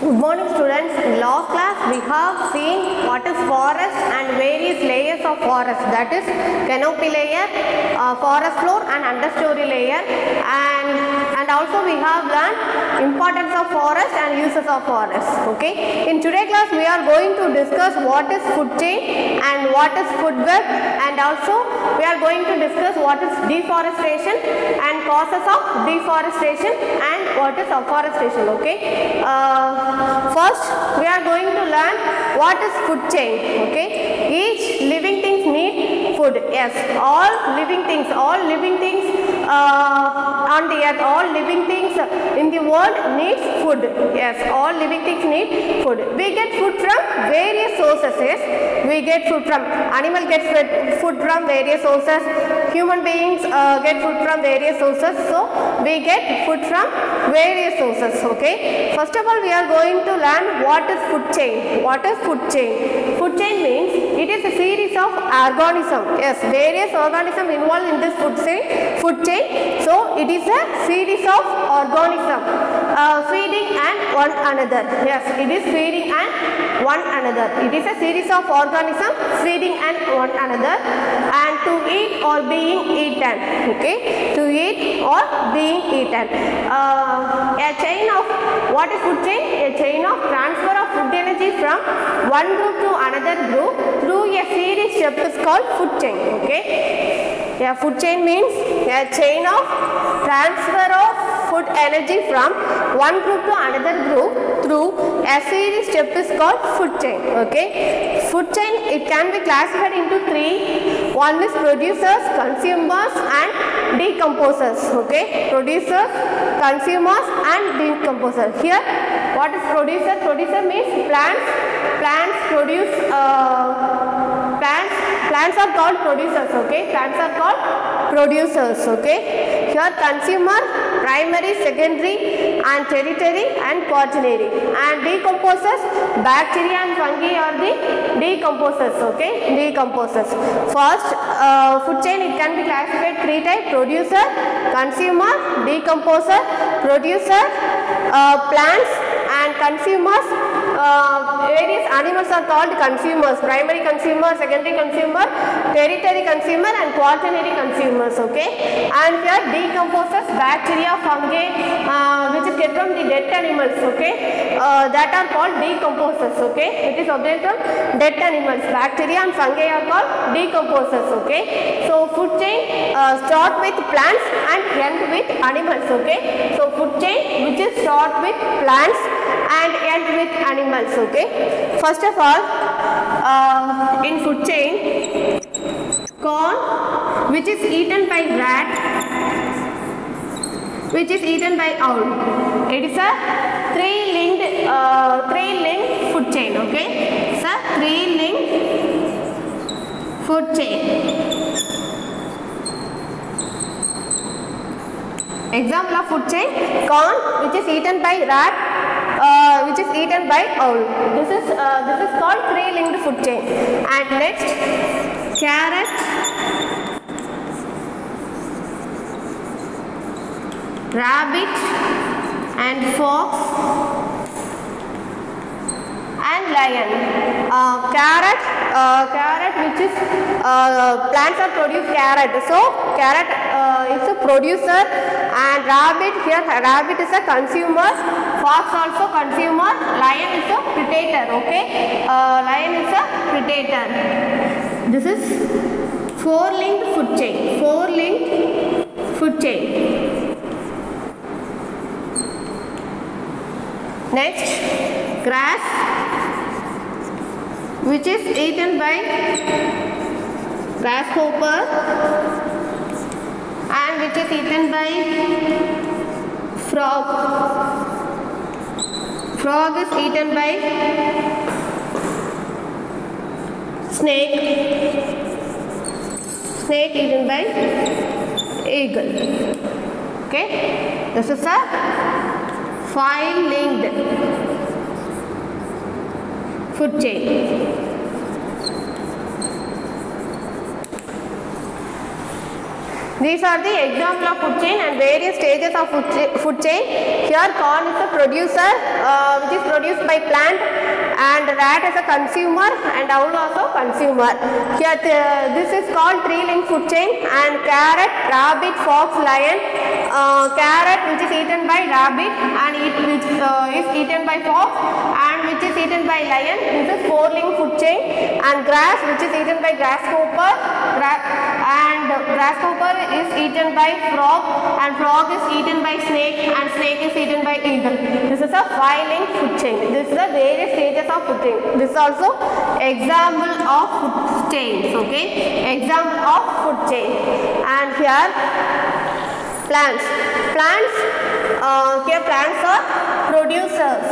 Good morning students. In last class we have seen what is forest and various layers of forest, that is canopy layer, forest floor and understory layer, and also we have learned importance of forest and uses of forest. Okay. In today's class we are going to discuss what is food chain and what is food web, and also we are going to discuss what is deforestation and causes of deforestation and what is afforestation. Okay. First we are going to learn what is food chain. Okay, each living things need food. Yes, all living things on the earth, all living things in the world needs food. Yes, all living things need food. We get food from various sources. Yes, we get food from animal gets food from various sources, human beings get food from various sources, so we get food from various sources. Okay, first of all we are going to learn what is food chain. What is food chain? Food chain means it is a series of organisms. Yes, various organisms involved in this food chain. So it is a series of organisms feeding and one another. Yes, it is feeding and one another. It is a series of organisms feeding and one another, and to eat or being eaten. Okay, to eat or being eaten. A chain of, what is food chain? A chain of transfer of food energy from one group to another group through a series step is called food chain. Okay, yeah, food chain means a chain of transfer of food energy from one group to another group through a series step is called food chain. Okay, food chain, it can be classified into three. One is producers, consumers and decomposers. Okay, producers, consumers and decomposers. Here what is producer? Producer means plants produce plants are called producers. Okay, plants are called producers. Okay, here consumer, primary, secondary and tertiary and quaternary, and decomposers, bacteria and fungi are the decomposers. Okay, decomposers. First, food chain, it can be classified three types: producer, consumer, decomposer. Producer, plants and consumers. Various animals are called consumers: primary consumer, secondary consumer, tertiary consumer and quaternary consumers. Okay, and here decomposers, bacteria, fungi, which is get from the dead animals. Okay, that are called decomposers. Okay, it is obtained from dead animals. Bacteria and fungi are called decomposers. Okay, so food chain start with plants and end with animals. Okay, so food chain which is start with plants and end with animals. Okay, first of all, in food chain, corn which is eaten by rat, which is eaten by owl. It is a three-linked food chain. Okay, it's a three-linked food chain. Example of food chain: corn which is eaten by rat, which is eaten by owl. This is called three-linked food chain. And next, carrot, rabbit and fox and lion. Carrot which is plants are produce carrot, so carrot is a producer, and rabbit, here rabbit is a consumer, fox also consumer, lion is a predator. Okay, lion is a predator. This is four-linked food chain. Four-linked food chain. Next, grass which is eaten by grasshopper and which is eaten by frog. Frog is eaten by snake. Snake eaten by eagle. Okay, this is a five-linked food chain. These are the example of food chain and various stages of food chain. Here corn is a producer which is produced by plant, and rat is a consumer and owl also consumer. Here this is called three-link food chain, and carrot, rabbit, fox, lion. Carrot which is eaten by rabbit and which is eaten by fox and which is eaten by lion. This is four-link food chain. And grass which is eaten by grasshopper, and grasshopper is eaten by frog, and frog is eaten by snake, and snake is eaten by eagle. This is a five-link food chain. This is the various stages of food chain. This is also example of food chains. Okay, example of food chain. And here plants. Here plants are producers.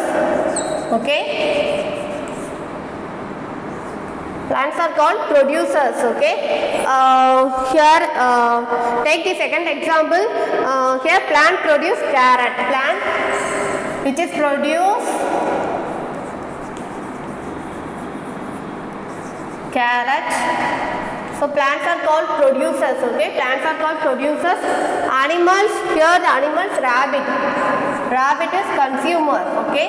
Okay. Plants are called producers. Okay. Here take the second example. Here plant produce carrot. Plant which is produce carrot. So plants are called producers. Okay. Plants are called producers. Animals. Here the animals rabbit. Rabbit is consumer. Okay.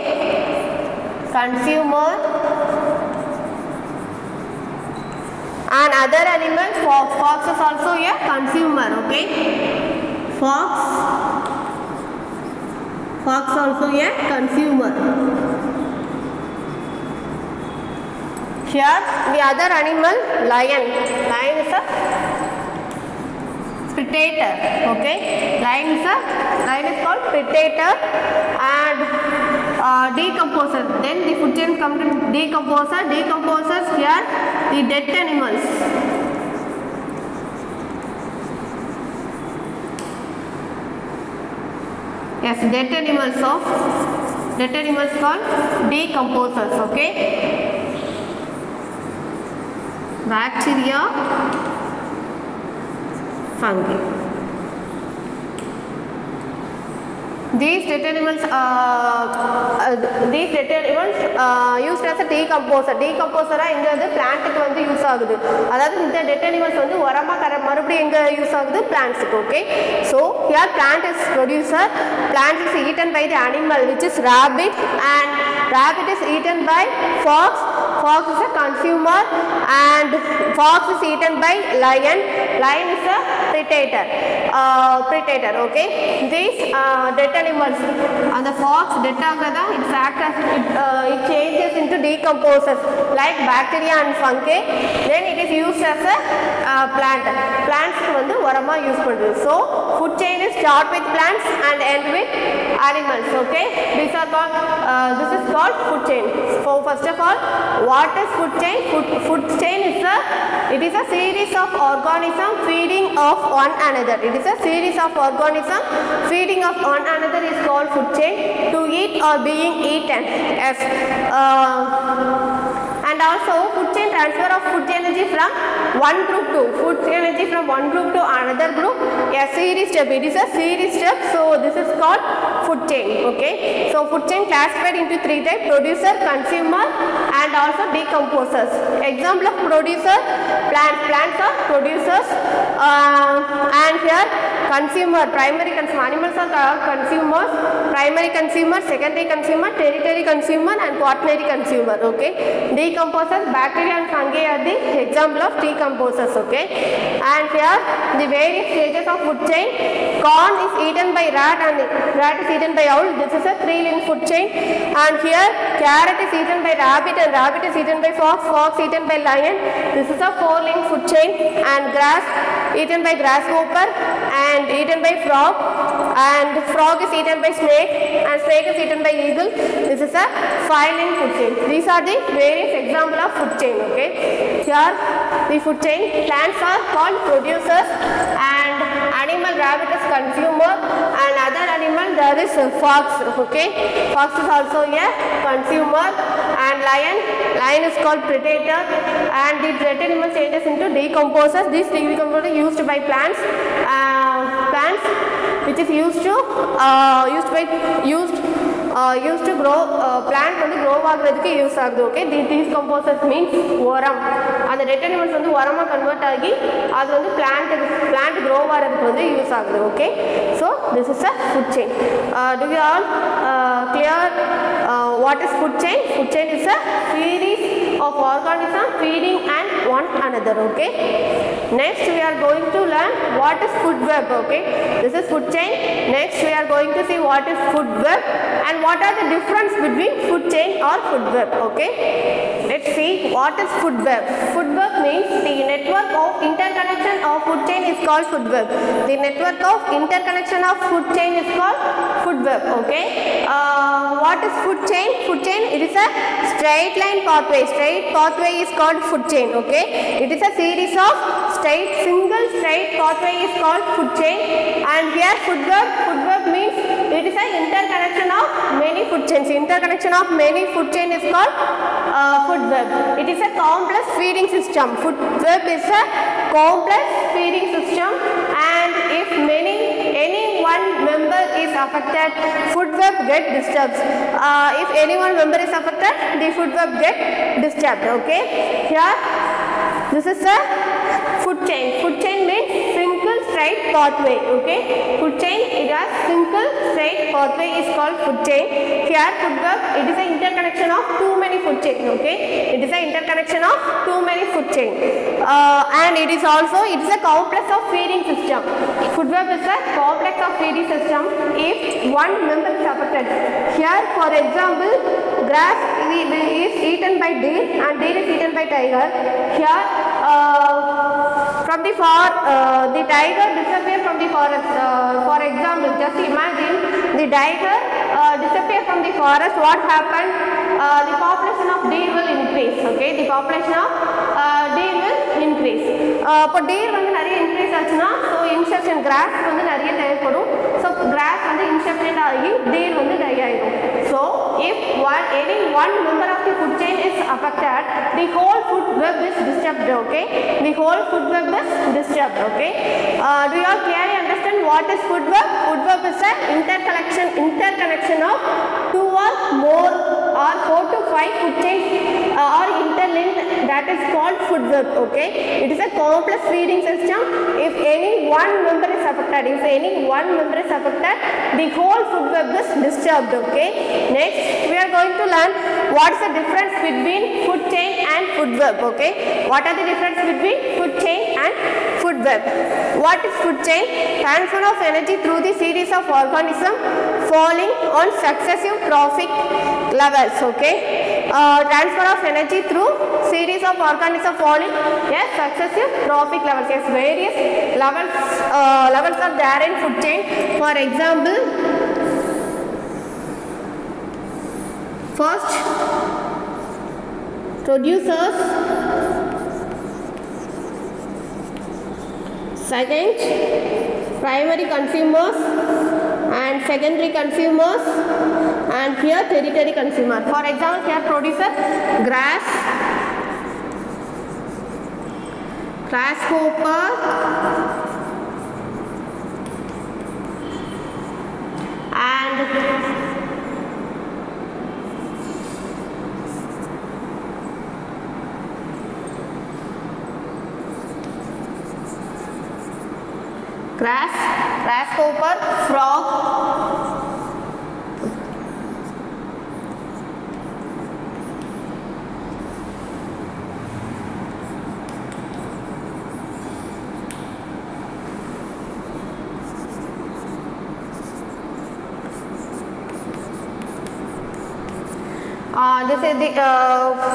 Consumer. And other animals, fox is also a consumer. Okay, fox also a consumer. Here the other animal, lion is a predator. Okay, lion is called predator. And decomposer. Then the food chain comes to decomposer. Decomposers here the dead animals. Yes, dead animals called decomposers. Okay. Bacteria, fungi. These dead animals used as a decomposer. Decomposer inga plant ku vandu use agudhu. Adhaadu indha dead animals vandu orama marubadi enga use agudhu plants ku. Okay, so here plant is producer. Plant is eaten by the animal which is rabbit, and rabbit is eaten by fox. Fox is a consumer, and fox is eaten by lion. Lion is a predator. Okay, these dead animals and the fox dead agada it changes into decomposers like bacteria and fungi. Then it is used as a plant. Plants ku vandu varama use pandru. So food chain is start with plants and end with animals. Okay, these are called this is called food chain. So first of all, what is food chain? Food chain is a series of organisms feeding off one another. It is a series of organisms feeding off one another is called food chain. To eat or being eaten. Yes. And also food chain transfer of food energy from one group to another group. A series step. It is a series step. So this is called food chain. Okay. So food chain classified into three types: producer, consumer, and also decomposers. Example of producer: plants. Plants are producers. And here consumer, primary consumer. Animals are called consumers: primary consumer, secondary consumer, tertiary consumer, and quaternary consumer. Okay. Decomposers, bacteria and fungi are the example of decomposers. Okay. And here the various stages of food chain. Corn is eaten by rat and rat is eaten by owl. This is a three-link food chain. And here carrot is eaten by rabbit and rabbit is eaten by fox. Fox eaten by lion. This is a four-link food chain. And grass eaten by grasshopper and eaten by frog. And frog is eaten by snake and snake is eaten by eagle. This is a five-link food chain. These are the various examples of food chain. Okay. Here the food chain. Plants are called producers, and animal rabbit is consumer, and other animal there is fox. Okay. Fox is also a consumer, and lion is called predator, and the dead animal changes into decomposers. These decomposers used by plants which is used to grow plant வந்து grow ஆகிறதுக்கு use ஆகுது. Okay, these decomposers means oram, அந்த dead animals வந்து உரமாக convert ஆகி அது வந்து plant grow ஆகிறதுக்கு வந்து யூஸ் ஆகுது. Okay, so this is a food chain. To you all clear what is food chain? Food chain is a series of organisms feeding and one another. Okay, next we are going to learn what is food web. Okay, this is food chain. Next we are going to see what is food web and what are the difference between food chain or food web. Okay, let's see what is food web. Food web means the network of interconnection of food chain is called food web. The network of interconnection of food chain is called food web. Okay, what is food chain? Food chain, it is a straight line pathway. Straight pathway is called food chain. Okay, it is a series of single straight pathway is called food chain. And here food web means it is an interconnection of many food chains. Interconnection of many food chain is called food web. It is a complex feeding system. Food web is a complex feeding system, and if any one member is affected, food web get disturbed. If any one member is affected, the food web get disturbed. Okay, here this is a food chain. Food chain means single straight pathway. Okay, food chain, it has single straight pathway is called food chain. Here food web, it is an interconnection of too many food chain. Okay, it is an interconnection of too many food chain, and it is a complex of feeding system. Food web is a complex of feeding system. If one member is affected, here for example grass is eaten by deer and deer is eaten by tiger. Here from the the tiger disappear from the forest. For example, just imagine the tiger disappear from the forest. What happened? The population of deer will increase. Okay, the population of deer will increase. இப்போ deer வந்து நிறைய increase ஆச்சுன்னா, so insection grass வந்து நிறைய தேவைப்படும். So grass வந்து insection ஆகி deer வந்து die ஆயிடும். So if any one member of the food chain is affected, the whole food web is disturbed. Okay, the whole food web is disturbed. Okay, do you all clearly understand what is food web? Food web is an interconnection of 2 or more or 4 to 5 food chains are interlinked. That is called food web. Okay, it is a complex feeding system. If any one member is affected, the whole food web is disturbed. Okay, next we are going to learn what is the difference between food chain and food web. Okay, what are the difference between food chain and food web? What is food chain? Transfer of energy through the series of organisms falling on successive trophic levels. Okay, transfer of energy through series of organisms falling successive trophic levels. Yes, various levels are there in food chain. For example, first producers, second primary consumers, and secondary consumers, and here tertiary consumer. For example, here producer grasshopper, and grasshopper, frog, this is the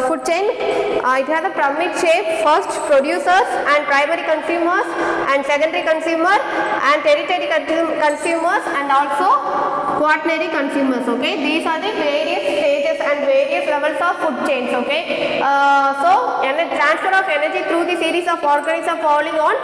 food chain. It has a pyramid shape. First producers and primary consumers and secondary consumer and tertiary consumers and also quaternary consumers. Okay, these are the various stages and various levels of food chains. Okay, so transfer of energy through the series of organisms falling on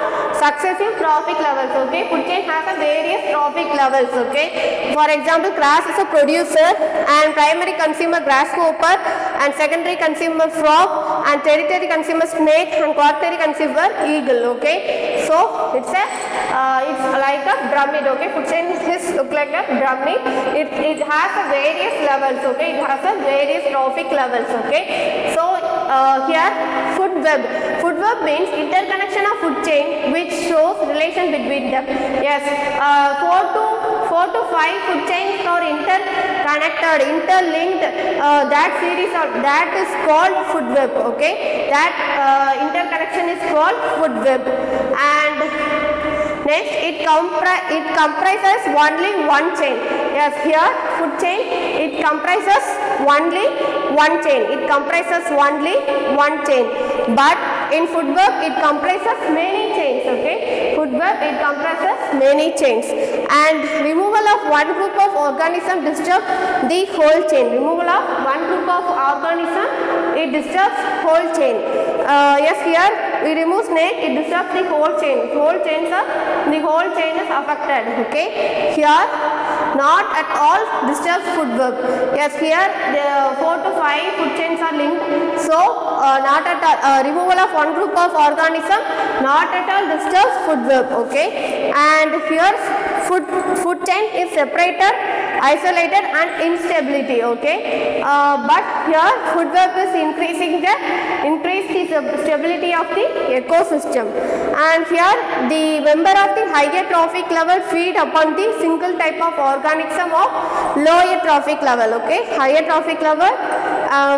successive trophic levels. Okay, food chain has a various trophic levels. Okay, for example, grass is a producer and primary consumer grasshopper and secondary consumer frog and tertiary consumer snake and quaternary consumer eagle. Okay, so it's like a pyramid. Okay, food chain is look like a pyramid. It has a various levels. Okay, it has a various trophic levels. Okay, so here food web. Food web means interconnection of food chain which shows relation between them. Yes, 4 to 5 food chains are interconnected, interlinked. That series of that is called food web. Okay, that interconnection is called food web. And next, it comprises only one chain. Yes, here food chain, it comprises only one chain. It comprises only one chain. But in food web, it comprises many chains. Okay, food web, it comprises many chains. And removal of one group of organism disturbs the whole chain. Removal of one group of organism, it disturbs whole chain. Yes, here we remove snake, it disturbs the whole chain. The whole chain is affected. Okay, here not at all disturbs food web. Yes, here the 4 to 5 food chains are linked. So not at all removal of one group of organism not at all disturbs food web. Okay, and here food chain is separated, isolated and instability. Okay, but here food web is increase the stability of the ecosystem. And here the member of the higher trophic level feed upon the single type of organism of lower trophic level. Okay, higher trophic level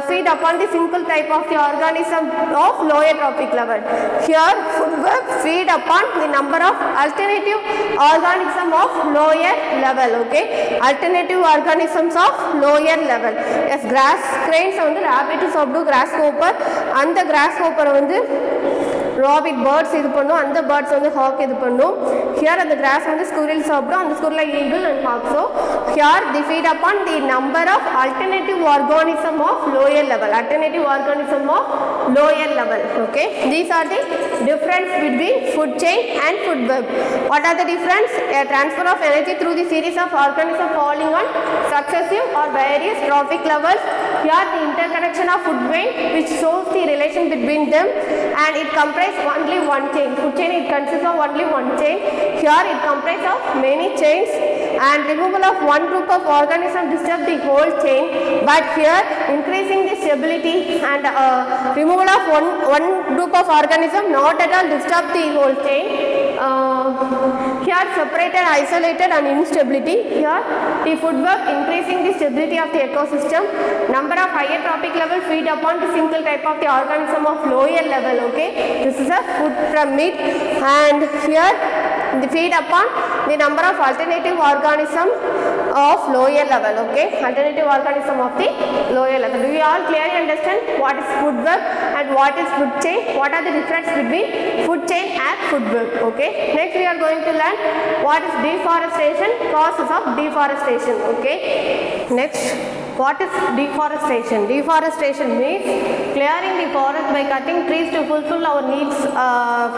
feed upon the single type of the organism of lower trophic level. Here food web feed upon the number of alternative organism of lower level. Okay, alternative organisms of lower level. Yes, grass cranes on the rabbit சாப்பிடும் grasshopper, அந்த grasshopper வந்து rabbit birds இது பண்ணும், அந்த birds வந்து hawk இது பண்ணும். Here அந்த grass வந்து squirrel சாப்பிடும், அந்த squirrel eagle and hawk. So here they feed upon the number of alternative organism of lower level. Alternative organism of lower level. Okay, these are the difference between food chain and food web. What are the difference? A transfer of energy through the series of organism falling on successive or various trophic levels. Here the interconnection of food chain which shows the relation between them, and it comprises only one chain. Food chain, it consists of only one chain. Here it comprises of many chains, and removal of one group of organism disturbs the whole chain. But here increasing the stability and removal of one group of organism not at all disturb the whole chain. Here separated, isolated and instability. Here the food web increasing the stability of the ecosystem. Number of higher trophic level feed upon the single type of the organism of lower level. Okay, this is a food pyramid, and here the feed upon the number of alternative organism of lower level. Okay, alternative organism of the lower level. Do you all clearly understand what is food web and what is food chain? What are the difference between food chain and food web? Okay, next we are going to learn what is deforestation, causes of deforestation. Okay, next, what is deforestation? Deforestation means clearing the forest by cutting trees to fulfill our needs,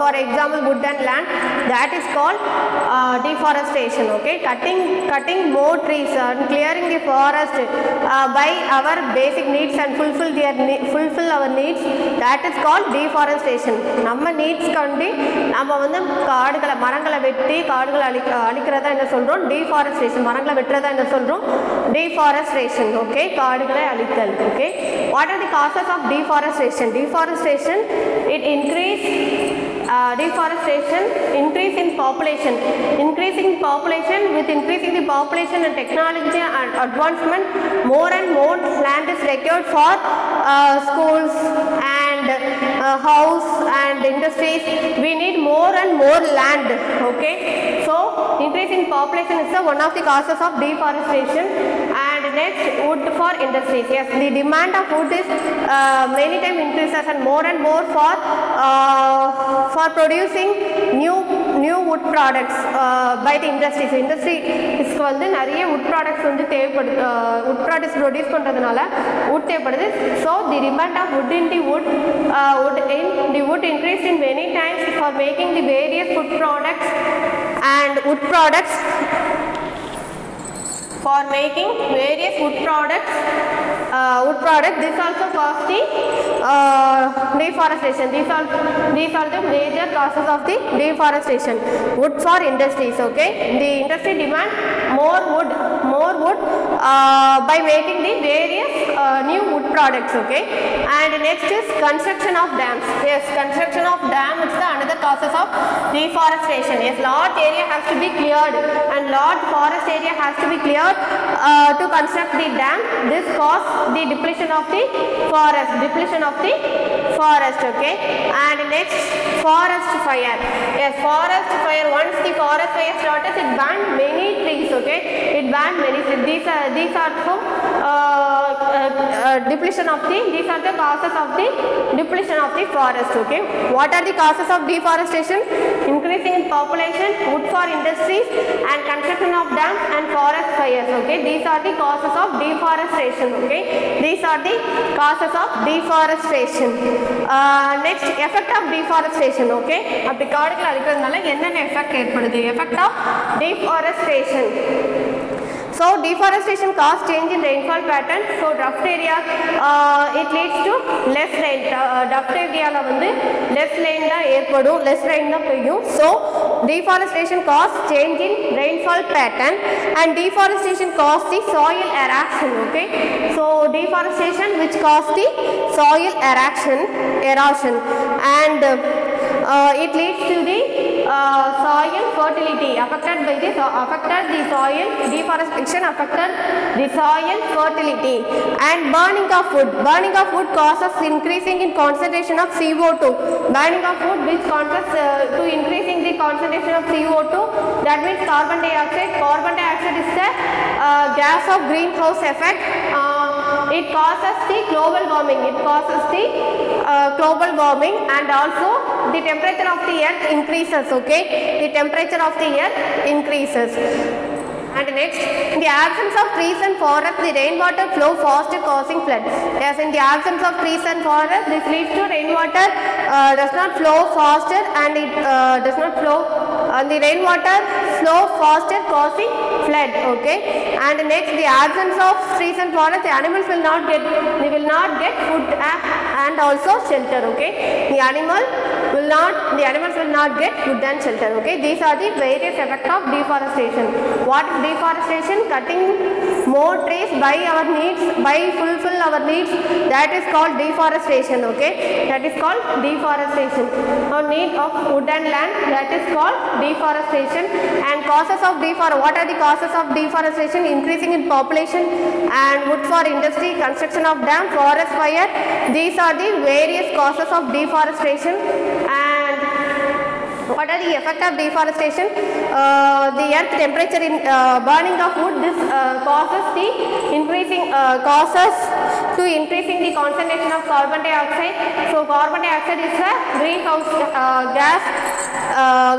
for example wood and land. That is called deforestation. Okay, cutting more trees and clearing the forest by our basic needs and fulfill our needs. That is called deforestation. நம்ம needs கண்டி நம்ம வந்து காடுகளை மரங்களை வெட்டி காடுகளை அழிக்கிறதா என்ன சொல்றோம்? deforestation. மரங்களை வெட்டுறதா என்ன சொல்றோம்? deforestation. Okay, காடுகளை அழித்தல். Okay, what are the causes of deforestation? Deforestation, it increase increase in population. Increasing population, with increasing the population and technology and advancement, more and more land is required for schools and house and industries. We need more and more land. Okay, so increasing population is one of the causes of deforestation. And next, wood for industries. Yes, the demand of wood is many times increases and more for producing new wood products by the industries. Industry इसको வந்து நிறைய wood products வந்து தேவைப்படுது, wood products produce பண்றதுனால wood தேவைப்படுது. So the demand of wood in the wood increased in many times for making the various food products and wood products. for making various wood products. This also causes the deforestation. These are the major causes of the deforestation. Wood for industries. Okay, the industry demand more wood by making the various new wood products. Okay, and next is construction of dams. Yes, construction of dam is the another causes of deforestation. Yes, large area has to be cleared and large forest area has to be cleared to construct the dam. This causes the depletion of the forest. Okay, and next, forest fire. Yes, forest fire. Once the forest fire started, it burned many trees. Okay, it burned many trees. These are some depletion of the. These are the causes of the depletion of the forest. Okay, what are the causes of deforestation? Increasing in population, wood for industries, and construction of dams and forest fires. Okay, these are the causes of deforestation. Okay, these are the causes of deforestation. Next, effect of deforestation. Okay, அப்படி காடுகள் அழிக்கிறதுனால என்னென்ன effect ஏற்படுது? Effect of deforestation. So deforestation causes change in rainfall pattern. So rough area it leads to less rain. Rough area la vandu less rain da erpadum, less rain da peyum. So deforestation causes change in rainfall pattern and deforestation causes the soil erosion. Okay, so deforestation which causes the soil erosion and it leads to the soil fertility. Affected the soil. Deforestation affected the soil fertility and burning of wood. Burning of wood causes increasing in concentration of CO2. Burning of wood which causes to increasing the concentration of CO2. That means carbon dioxide. Carbon dioxide is the gas of greenhouse effect. It causes the global warming. And also the temperature of the earth increases. Okay, the temperature of the earth increases. And next, in the absence of trees and forests, the rainwater flow faster, causing floods. Yes, in the absence of trees and forests, this leads to rainwater does not flow faster, and it does not flow. The rainwater flow faster, causing flood. Okay, and next, the absence of trees and forests, the animals will not get food and also shelter. Okay, the animals will not get food and shelter. Okay, these are the various effects of deforestation. What is deforestation? Cutting more trees by our needs, by fulfill our needs. That is called deforestation. Okay, that is called deforestation. Our need of wood and land, that is called deforestation. And causes of what are the causes of deforestation? Increasing in population and wood for industry, construction of dam, forest fire. These are the various causes of deforestation. And what are the effect of deforestation? The earth temperature in burning of wood. This causes increasing the concentration of carbon dioxide. So carbon dioxide is a greenhouse gas.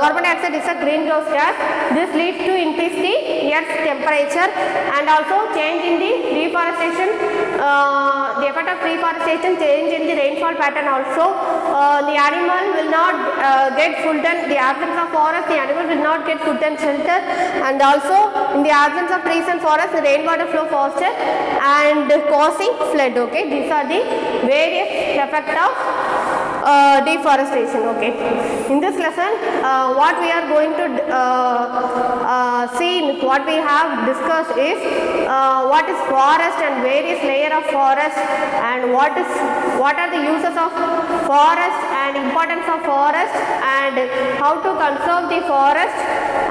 Carbon dioxide is a greenhouse gas. This leads to increase the earth's temperature and also change in the deforestation. The effect of deforestation, change in the rainfall pattern also. The animal will not get food and the absence of forest, the animal will not get food and shelter, and also in the absence of trees and forests, the rainwater flow faster and causing flood. Okay, these are the various effects of deforestation. Okay, in this lesson what we are going to see, what we have discussed is what is forest and various layer of forest, and what are the uses of forest and importance of forest, and how to conserve the forest,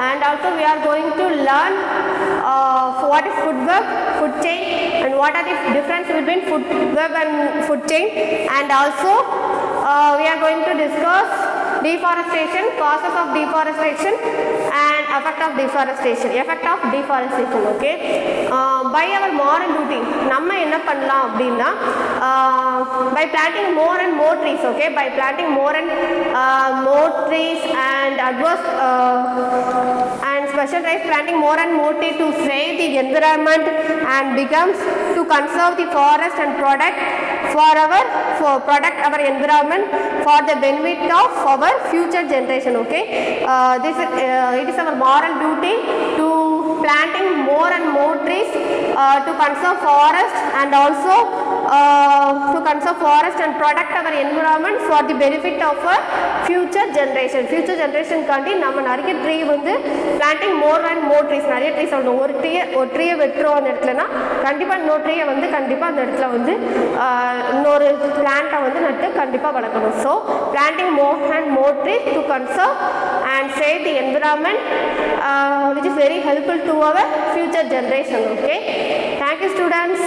and also we are going to learn what is food web, food chain, and what are the difference between food web and food chain, and also we are going to discuss deforestation, causes of deforestation and effect of deforestation. Okay, by our moral duty நம்ம என்ன பண்ணலாம் அப்படினா by planting more and more trees. Okay, by planting more and more trees and adverse and special trees, planting more and more trees to save the environment and becomes to conserve the forest and protect for protect our environment for the benefit of our future generation. Okay, it is our moral duty to planting more and more trees to conserve forest and also to conserve forest and protect our environment for the benefit of our future generation. Future generation காண்டி நம்ம நிறைய tree வந்து planting more and more trees, நிறைய trees ஆகணும். ஒரு ட்ரீயை வெட்டுறோம் அந்த இடத்துலனா கண்டிப்பாக இன்னொரு ட்ரீயை வந்து கண்டிப்பாக அந்த இடத்துல வந்து இன்னொரு பிளான்ட்டை வந்து நட்டு கண்டிப்பாக வளர்க்கணும். So planting more and more trees to conserve and save the environment which is very helpful to our future generation. Okay, thank you students.